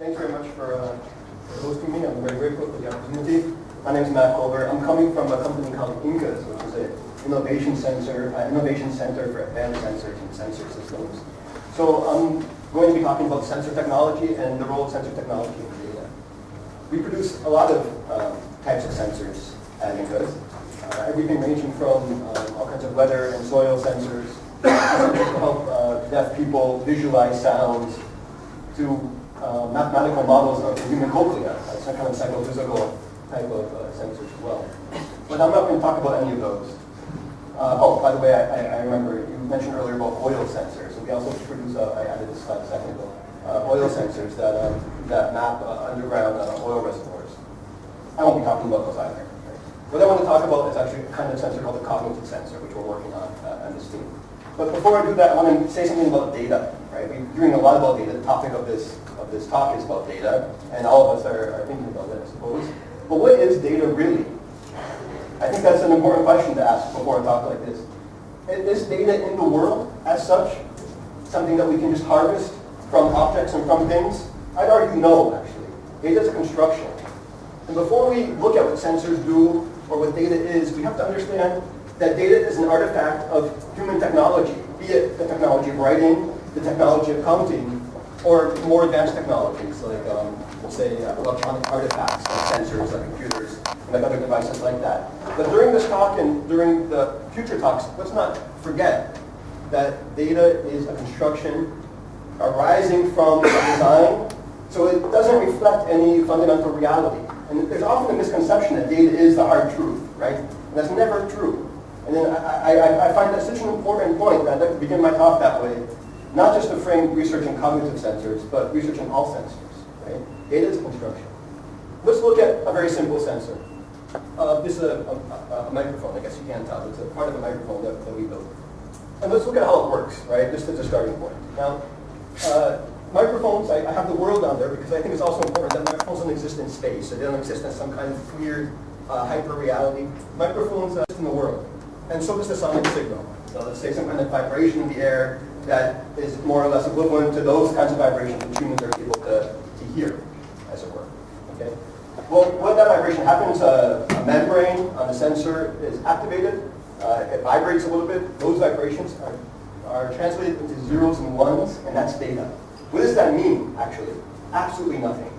Thanks very much for hosting me. I'm very grateful for the opportunity. My name is Matt Culver. I'm coming from a company called INCAS, which is an innovation center for advanced sensors and sensor systems. So I'm going to be talking about sensor technology and the role of sensor technology in data. We produce a lot of types of sensors at INCAS. Everything ranging from all kinds of weather and soil sensors, sensors to help deaf people visualize sounds, to mathematical models of the human cochlea, some kind of psychophysical type of sensors as well. But I'm not going to talk about any of those. By the way, I remember you mentioned earlier about oil sensors. And we also produce, I added this slide a second ago, oil sensors that map underground oil reservoirs. I won't be talking about those either. Right? What I want to talk about is actually a kind of sensor called a cognitive sensor, which we're working on this team. But before I do that, I want to say something about data. Right? We're hearing a lot about data. The topic of this talk is about data, and all of us are thinking about it, I suppose. But what is data really? I think that's an important question to ask before a talk like this. Is data in the world, as such, something that we can just harvest from objects and from things? I'd argue no, actually. Data is a construction. And before we look at what sensors do or what data is, we have to understand that data is an artifact of human technology, be it the technology of writing, the technology of counting, or more advanced technologies like, let's say, electronic artifacts, like sensors, like computers, and like other devices like that. But during this talk and during the future talks, let's not forget that data is a construction arising from design, so it doesn't reflect any fundamental reality. And there's often a misconception that data is the hard truth, right? And that's never true. And then I find that such an important point that I'd like to begin my talk that way, not just to frame research in cognitive sensors, but research in all sensors, right? Data is a construction. Let's look at a very simple sensor. This is a microphone, I guess you can't tell. It's a part of a microphone that we built. And let's look at how it works, right? Just as a starting point. Now, microphones, I have the world down there because I think it's also important that microphones don't exist in space. So they don't exist as some kind of weird hyper-reality. Microphones exist in the world. And so does the sonic signal. So let's say some kind of vibration in the air that is more or less equivalent to those kinds of vibrations which humans are able to hear, as it were. Okay? Well, when that vibration happens, a membrane on the sensor is activated. It vibrates a little bit. Those vibrations are translated into zeros and ones, and that's data. What does that mean, actually? Absolutely nothing.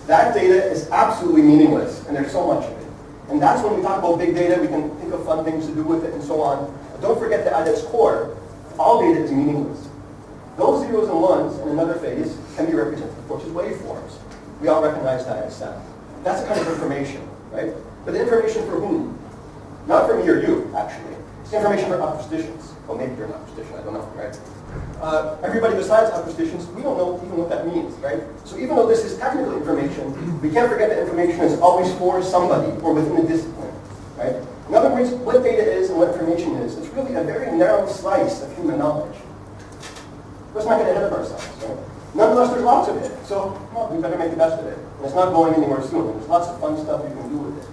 That data is absolutely meaningless, and there's so much of it. And that's when we talk about big data, we can think of fun things to do with it and so on. But don't forget that at its core, all data is meaningless. Those zeros and ones in another phase can be represented, of course, as waveforms. We all recognize that as sound. That's the kind of information, right? But the information for whom? Not for me or you, actually. It's information for acousticians. Well, maybe you're an acoustician, I don't know, right? Everybody besides acousticians, we don't know even what that means, right? So even though this is technical information, we can't forget that information is always for somebody or within a discipline, right? In other words, what data is and what information is, it's really a very narrow slice of human knowledge. Let's not get ahead of ourselves, right? Nonetheless, there's lots of it, so well, we better make the best of it. And it's not going anywhere soon. There's lots of fun stuff you can do with it.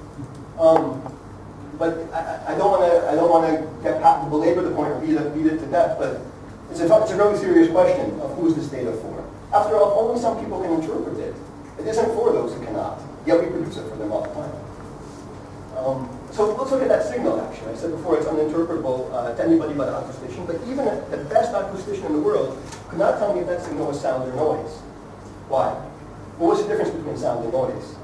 But I don't want to belabor the point or beat it to death, but it's a really serious question of who is this data for. After all, only some people can interpret it. It isn't for those who cannot, yet we produce it for them all the time. So let's look at that signal, actually. I said before it's uninterpretable to anybody but an acoustician, but even the best acoustician in the world could not tell me if that signal was sound or noise. Why? Well, what's the difference between sound and noise?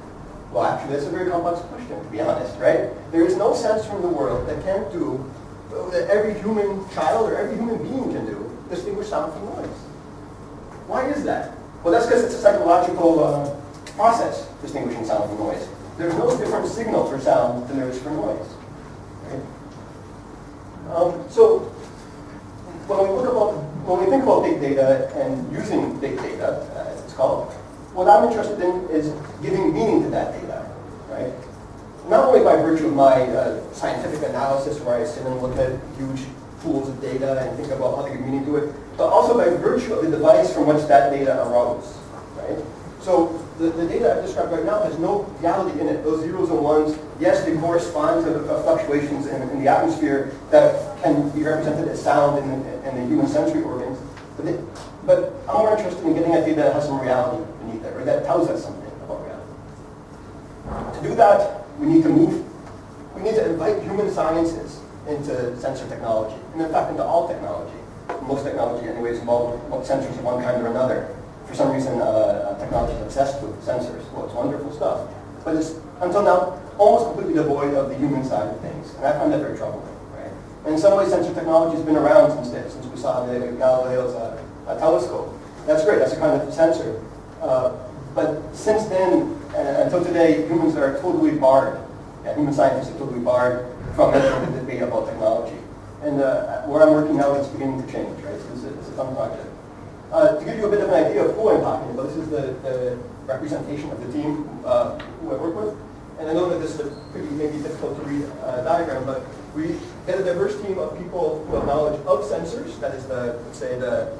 Well, actually, that's a very complex question, to be honest, right? There is no sensor in the world that can do, that every human child or every human being can do, distinguish sound from noise. Why is that? Well, that's because it's a psychological process, distinguishing sound from noise. There's no different signal for sound than there is for noise. Right? So when we think about big data and using big data, as it's called, what I'm interested in is giving meaning to that data, right? Not only by virtue of my scientific analysis, where I sit and look at huge pools of data and think about how to give meaning to it, but also by virtue of the device from which that data arose, right? So the data I've described right now has no reality in it. Those zeros and ones, yes, they correspond to fluctuations in the atmosphere that can be represented as sound in the human sensory organs, But I'm more interested in getting a data that has some reality beneath it, or that tells us something about reality. To do that, we need to invite human sciences into sensor technology, and in fact into all technology. Most technology anyways involve sensors of one kind or another. For some reason, technology is obsessed with sensors. Well, it's wonderful stuff. But it's, until now, almost completely devoid of the human side of things. And I find that very troubling, right? And in some ways, sensor technology has been around since we saw the Galileo's telescope. That's great. That's a kind of sensor. But since then, until today, humans are totally barred. Human scientists are totally barred from entering the debate about technology. And where I'm working now, it's beginning to change, right? So it's a fun project. To give you a bit of an idea of who I'm talking about, this is the representation of the team who I work with. And I know that this is a pretty maybe difficult to read diagram, but we get a diverse team of people who have knowledge of sensors. That is let's say the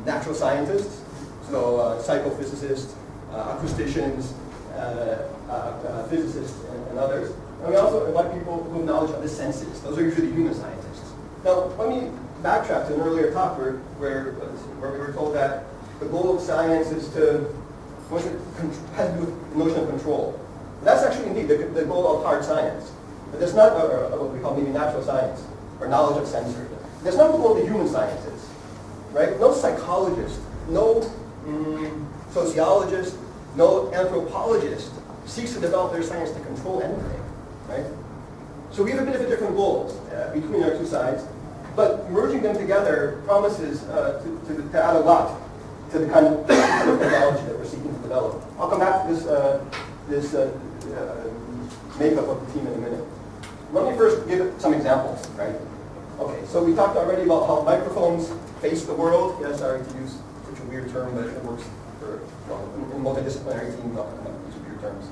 natural scientists, so psychophysicists, acousticians, physicists, and others. And we also invite people who have knowledge of the senses. Those are usually human scientists. Now, let me backtrack to an earlier talk where we were told that the goal of science is has to do with the notion of control. That's actually indeed the goal of hard science. But that's not what we call maybe natural science, or knowledge of sensors. That's not the goal of the human sciences, right? No psychologist, no sociologist, no anthropologist seeks to develop their science to control anything, right? So we have a bit of a different goals between our two sides, but merging them together promises to add a lot to the kind of technology that we're seeking to develop. I'll come back to this makeup of the team in a minute. Let me first give some examples, right? Okay, so we talked already about how microphones face the world. Yeah, sorry to use such a weird term, but it works for, well, in multidisciplinary teams, I'll come up with these weird terms.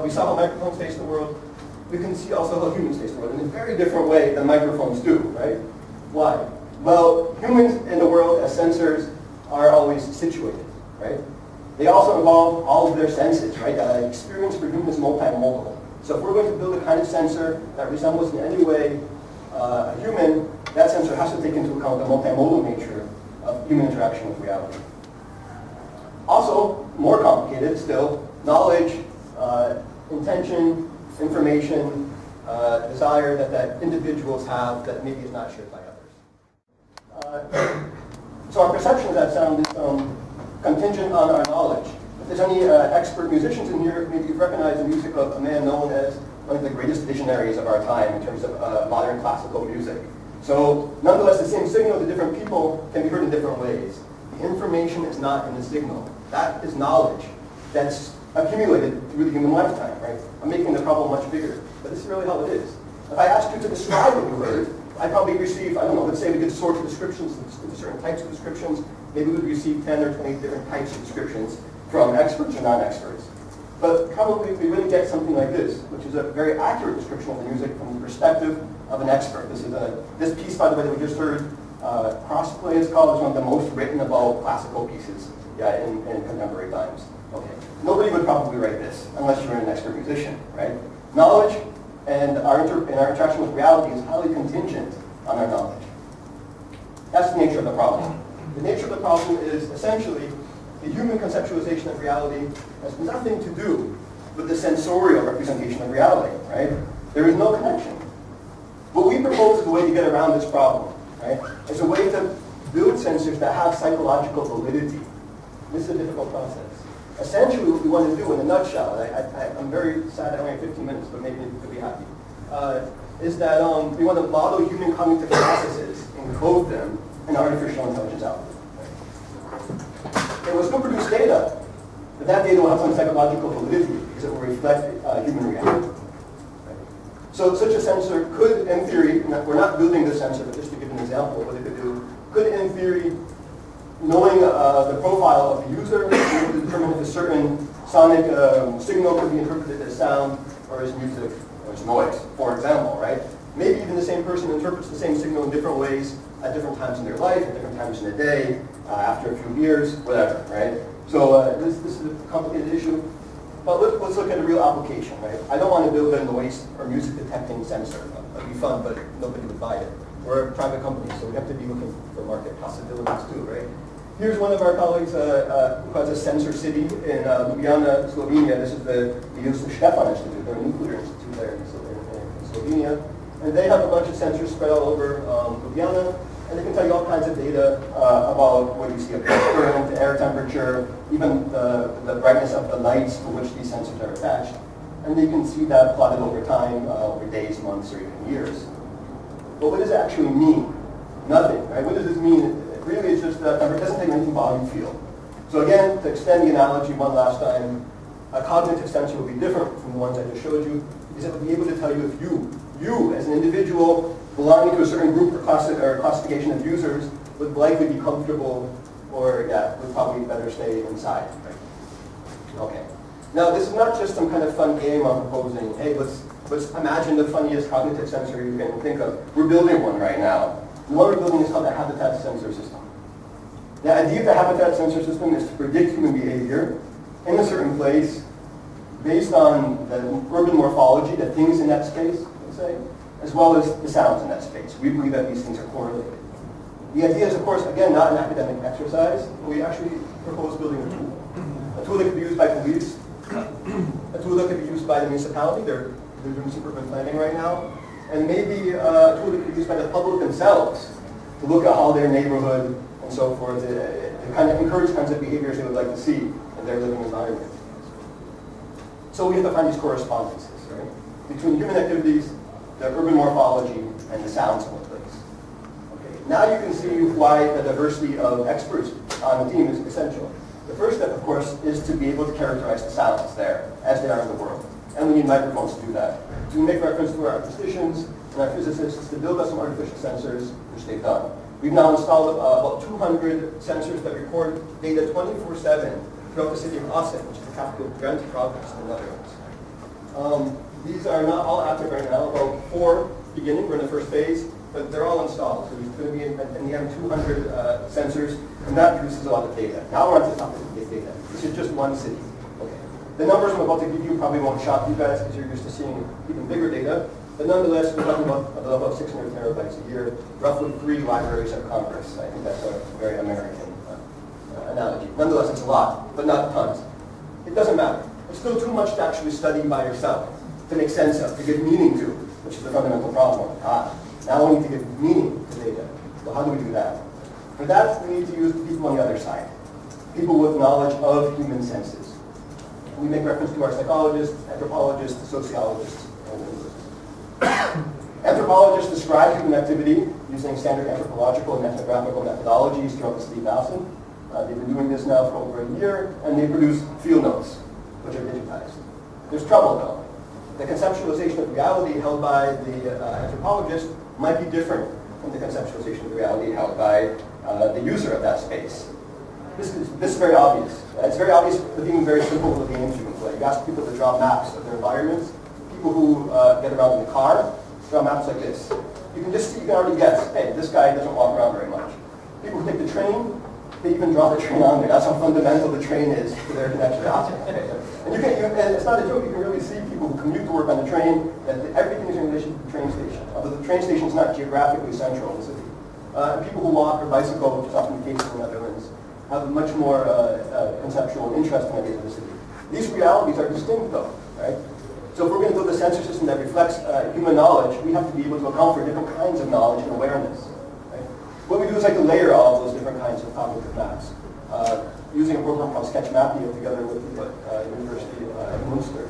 We saw how microphones face the world. We can see also how humans face the world in a very different way than microphones do, right? Why? Well, humans in the world as sensors are always situated, right? They also involve all of their senses, right? Experience for humans is multimodal. So if we're going to build a kind of sensor that resembles in any way a human, that sensor has to take into account the multimodal nature of human interaction with reality. Also, more complicated still, knowledge, intention, information, desire that individuals have that maybe is not shared by others. So our perception of that sound is contingent on our knowledge. If there's any expert musicians in here, maybe you've recognized the music of a man known as one of the greatest visionaries of our time in terms of modern classical music. So nonetheless, the same signal to different people can be heard in different ways. The information is not in the signal. That is knowledge that's accumulated through the human lifetime, right? I'm making the problem much bigger, but this is really how it is. If I asked you to describe what you heard, I'd probably receive, I don't know, let's say we could sort the descriptions into certain types of descriptions. Maybe we'd receive 10 or 20 different types of descriptions from experts or non-experts. But probably we really get something like this, which is a very accurate description of the music from the perspective of an expert. This piece, by the way, that we just heard, Crossplay is called. It's one of the most written about classical pieces in contemporary times. Okay. Nobody would probably write this unless you're an expert musician, right? Knowledge and our interaction with reality is highly contingent on our knowledge. That's the nature of the problem. The nature of the problem is essentially the human conceptualization of reality has nothing to do with the sensorial representation of reality, right? There is no connection. What we propose is a way to get around this problem, right? It's a way to build sensors that have psychological validity. This is a difficult process. Essentially, what we want to do in a nutshell, I'm very sad I only have 15 minutes, but maybe you'll be happy, is that we want to model human cognitive processes and code them in artificial intelligence algorithm. It will still produce data, but that data will have some psychological validity because it will reflect human reality. Right? So such a sensor could, in theory, we're not building this sensor, but just to give an example of what it could do, could, in theory, knowing the profile of the user, be able to determine if a certain sonic signal could be interpreted as sound or as music or as noise, for example, right? Maybe even the same person interprets the same signal in different ways at different times in their life, at different times in the day, after a few years, whatever, right? So this is a complicated issue, but let's look at a real application, right? I don't want to build a noise or music detecting sensor. That'd be fun, but nobody would buy it. We're a private company, so we have to be looking for market possibilities too, right? Here's one of our colleagues who has a sensor city in Ljubljana, Slovenia. This is the Josef Stefan Institute, they're a nuclear institute there in Slovenia. And they have a bunch of sensors spread all over Ljubljana, and they can tell you all kinds of data about what you see up there, current, air temperature, even the brightness of the lights to which these sensors are attached. And you can see that plotted over time, over days, months, or even years. But what does it actually mean? Nothing, right? What does this mean? Really, it's just that it doesn't take anything volume field. So again, to extend the analogy one last time, a cognitive sensor will be different from the ones I just showed you, because it will be able to tell you if you as an individual belonging to a certain group or classification of users would likely be comfortable or, would probably better stay inside. Right? Okay. Now, this is not just some kind of fun game I'm proposing. Hey, let's imagine the funniest cognitive sensor you can think of. We're building one right now. The one we're building is called the habitat sensor system. The idea of the habitat sensor system is to predict human behavior in a certain place based on the urban morphology, the things in that space, let's say, as well as the sounds in that space. We believe that these things are correlated. The idea is, of course, again, not an academic exercise. We actually propose building a tool that could be used by police, a tool that could be used by the municipality. They're doing some urban planning right now. And maybe a tool that could be used by the public themselves to look at how their neighborhood and so forth, to kind of encourage kinds of behaviors they would like to see in their living environment. So we have to find these correspondences, right? Between human activities, the urban morphology, and the sounds of the place. Okay. Now you can see why the diversity of experts on the team is essential. The first step, of course, is to be able to characterize the sounds there, as they are in the world. And we need microphones to do that. To make reference to our statisticians and our physicists to build us some artificial sensors, which they've done. We've now installed about 200 sensors that record data 24/7 throughout the city of Assen, which is the capital of Drenthe province in the Netherlands. These are not all active right now, about 4 beginning, we're in the first phase, but they're all installed. So there's going to be in the end 200 sensors, and that produces a lot of data. Now we're on to the topic of big data. This is just one city. Okay. The numbers I'm about to give you probably won't shock you guys because you're used to seeing even bigger data. But nonetheless, we're talking about 600 terabytes a year, roughly 3 libraries of Congress. I think that's a very American analogy. Nonetheless, it's a lot, but not tons. It doesn't matter. It's still too much to actually study by yourself, to make sense of, to give meaning to, which is the fundamental problem. Now we need to give meaning to data. So how do we do that? For that, we need to use people on the other side, people with knowledge of human senses. We make reference to our psychologists, anthropologists, sociologists, and linguists. Anthropologists describe human activity using standard anthropological and ethnographical methodologies throughout the city of Assen. They've been doing this now for over a year, and they produce field notes, which are digitized. There's trouble, though. The conceptualization of reality held by the anthropologist might be different from the conceptualization of reality held by the user of that space. This is very obvious. It's very obvious with even very simple little games you can play. You ask people to draw maps of their environments. People who get around in the car draw maps like this. You can just see, you can already guess, hey, this guy doesn't walk around very much. People who take the train, they even draw the train on there. That's how fundamental the train is to their connection to object. And and it's not a joke, you can really see people who commute to work on the train, that everything is in relation to the train station. Although the train station is not geographically central in the city. And people who walk or bicycle, which is often the case in the Netherlands, have a much more conceptual interest in the ideas of the city. These realities are distinct though, right? So if we're going to build a sensor system that reflects human knowledge, we have to be able to account for different kinds of knowledge and awareness. Right? What we do is like to layer all of those different kinds of cognitive maps. Using a program called SketchMapio together with the University of Munster.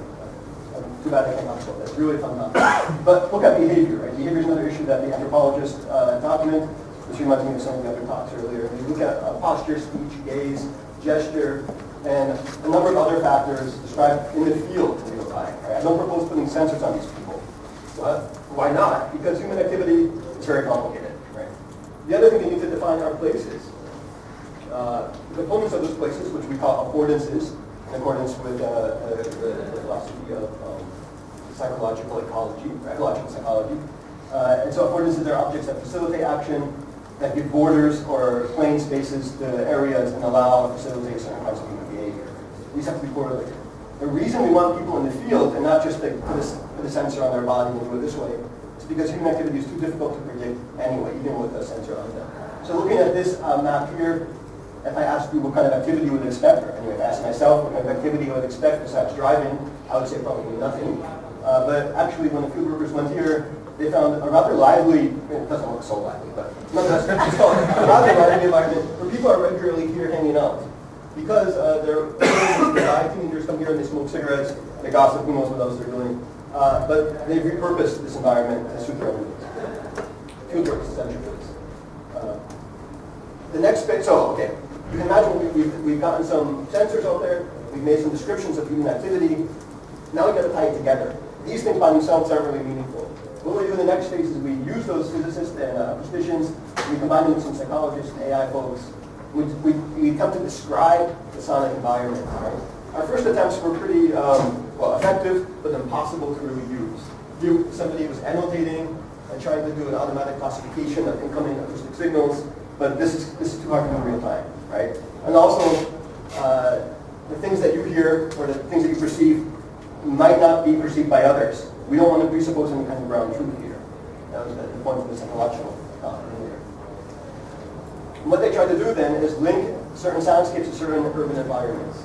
Too bad I can't talk about that. It's really fun topic. But look at behavior, right? Behavior is another issue that the anthropologists document. This reminds me of some of the other talks earlier. We look at posture, speech, gaze, gesture, and a number of other factors described in the field in real time. Right? I don't propose putting sensors on these people. Why not? Because human activity is very complicated. Right? The other thing we need to define are places. The components of those places, which we call affordances, in accordance with the philosophy of psychological ecology, ecological psychology. And so affordances are objects that facilitate action, that give borders or plain spaces to areas and allow or facilitate certain kinds of human behavior. These have to be correlated. The reason we want people in the field and not just put a sensor on their body and do it this way is because human activity is too difficult to predict anyway, even with a sensor on them. So looking at this map here, if I asked you what kind of activity you would expect, or anyway, if I asked myself what kind of activity I would expect besides driving, I would say probably nothing. But actually, when the field workers went here, they found a rather lively, it doesn't look so lively, but nonetheless, it's called a rather lively environment where people are regularly here hanging out. Because teenagers come here and they smoke cigarettes, they gossip, who knows what else they're doing. But they've repurposed this environment to suit their own needs. Field work is essential for this. The next bit, so okay, you can imagine we've gotten some sensors out there, we've made some descriptions of human activity, now we've got to tie it together. These things by themselves aren't really meaningful. What we do in the next phase is we use those physicists and acousticians, we combine them with some psychologists and AI folks. We attempt to describe the sonic environment. Right? Our first attempts were pretty effective, but impossible to really use. Somebody was annotating and trying to do an automatic classification of incoming acoustic signals, but this is too hard to do in real time, right? And also, the things that you hear or the things that you perceive might not be perceived by others. We don't want to presuppose any kind of ground truth here. That was the point of the psychological earlier. And what they tried to do then is link certain soundscapes to certain urban environments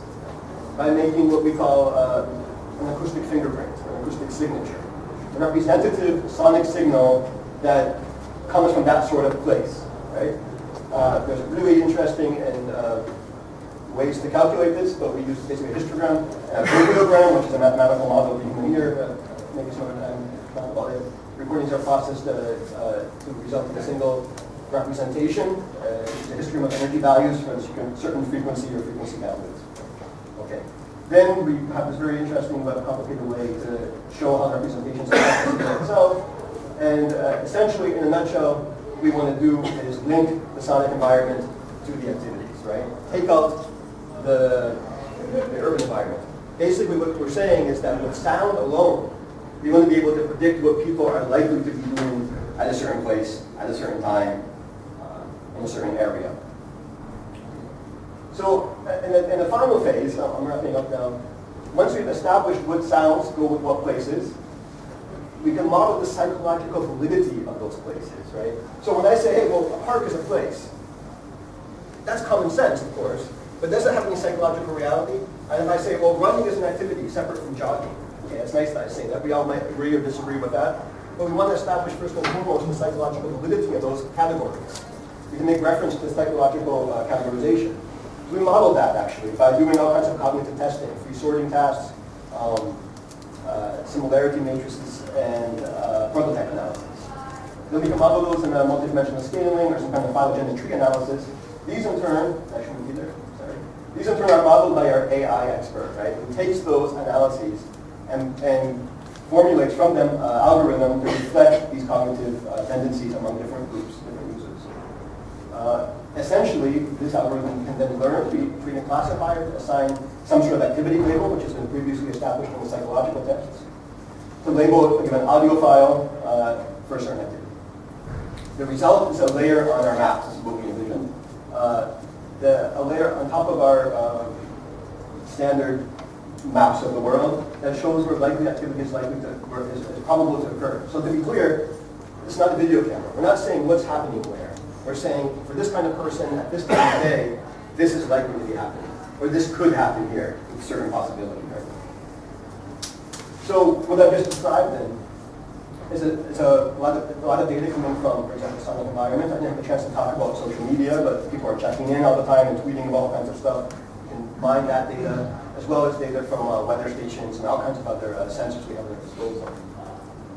by making what we call an acoustic fingerprint, or an acoustic signature, a representative sonic signal that comes from that sort of place, right? There's really interesting ways to calculate this, but we use basically a histogram and a behaviour, which is a mathematical model of the human ear. Maybe some of the time talk about it. Recordings are processed to result in a single representation. It's a histogram of energy values for a certain frequency or frequency bandwidth. Okay. Then we have this very interesting but complicated way to show how the representations affect the signal itself. And essentially, in a nutshell, what we want to do is link the sonic environment to the activities, right? Take out the urban environment. Basically, what we're saying is that with sound alone, we want to be able to predict what people are likely to be doing at a certain place, at a certain time, in a certain area. So, in the final phase, I'm wrapping up now, once we've established what sounds go with what places, we can model the psychological validity of those places, right? So when I say, hey, well, a park is a place, that's common sense, of course, but does it have any psychological reality? And if I say, well, running is an activity separate from jogging, okay, it's nice that I say that. We all might agree or disagree with that. But we want to establish first and foremost the psychological validity of those categories. We can make reference to psychological categorization. So we model that actually by doing all kinds of cognitive testing, free sorting tasks, similarity matrices, and prototype analysis. Then we can model those in a multidimensional scaling or some kind of phylogenetic tree analysis. These in turn, I shouldn't be there, sorry. These in turn are modeled by our AI expert, right, who takes those analyses and formulates from them algorithm to reflect these cognitive tendencies among different groups, different users. Essentially, this algorithm can then learn to create a classifier to assign some sort of activity label, which has been previously established in the psychological tests, to label it, give an audio file for a certain activity. The result is a layer on our maps, this is what we envision. A layer on top of our standard maps of the world that shows where likely activity is probable to occur. So to be clear, it's not a video camera. We're not saying what's happening where. We're saying for this kind of person at this time of day, this is likely to be happening, or this could happen here with certain possibility. Right? So what I've just described then is a lot of data coming from, for example, sonic environment. I didn't have a chance to talk about social media, but people are checking in all the time and tweeting about all kinds of stuff. You can mine that data, as well as data from weather stations and all kinds of other sensors we have at our disposal.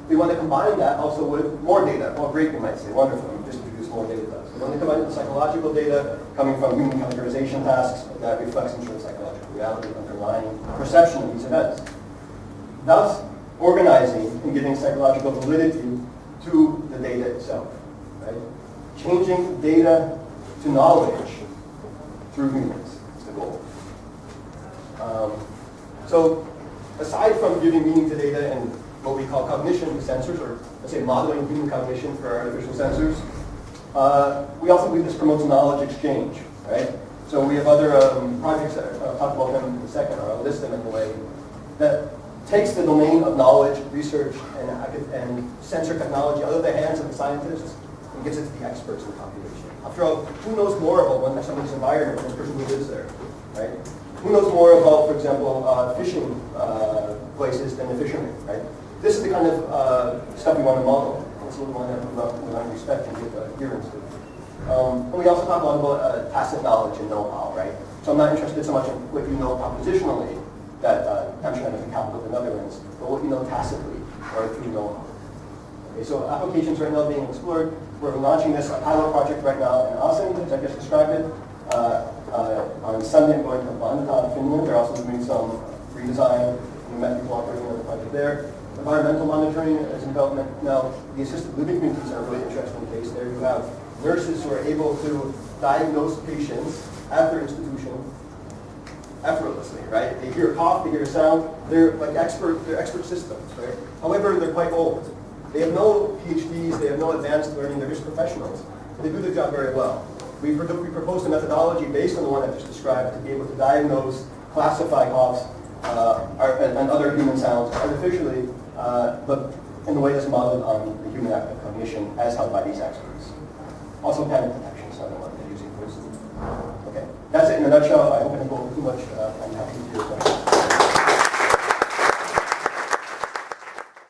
We want to combine that also with more data. Well, great, you might say, wonderful, you just introduced more data to us. We want to combine the psychological data coming from human categorization tasks that reflects some sort of psychological reality underlying perception of these events. Thus, organizing and giving psychological validity to the data itself. Right? Changing data to knowledge through humans is the goal. So aside from giving meaning to data and what we call cognition with sensors, or let's say modeling human cognition for artificial sensors, we also believe this promotes knowledge exchange, right? So we have other projects that I'll talk about them in a second, or I'll list them in a way, that takes the domain of knowledge, research, and sensor technology out of the hands of the scientists and gives it to the experts in the population. After all, who knows more about somebody's environment than the person who lives there, right? Who knows more about, for example, fishing places than the fishermen, right? This is the kind of stuff we want to model. This is what we want to respect and give adherence to. And we also talk a lot about tacit knowledge and know-how, right? So I'm not interested so much in what you know propositionally, that Amsterdam is the capital of the Netherlands, but what you know tacitly or through know-how. Okay, so applications right now being explored. We're launching this pilot project right now in Aachen, as I just described it. On Sunday, I'm going to Vantaa, Finland. They're also doing some redesign. We met people operating on the project there. Environmental monitoring is in development. Now, the assisted living communities are a really interesting case there. You have nurses who are able to diagnose patients at their institution effortlessly, right? They hear a cough, they hear a sound. They're like expert systems, right? However, they're quite old. They have no PhDs, they have no advanced learning, they're just professionals. They do their job very well. We proposed a methodology based on the one I just described to be able to diagnose, classify coughs, and other human sounds artificially, but in the way that's modeled on the human act of cognition as held by these experts. Also panic detection is another one they're using for this. Okay, that's it in a nutshell. I hope I didn't go over too much. I'm happy to hear questions.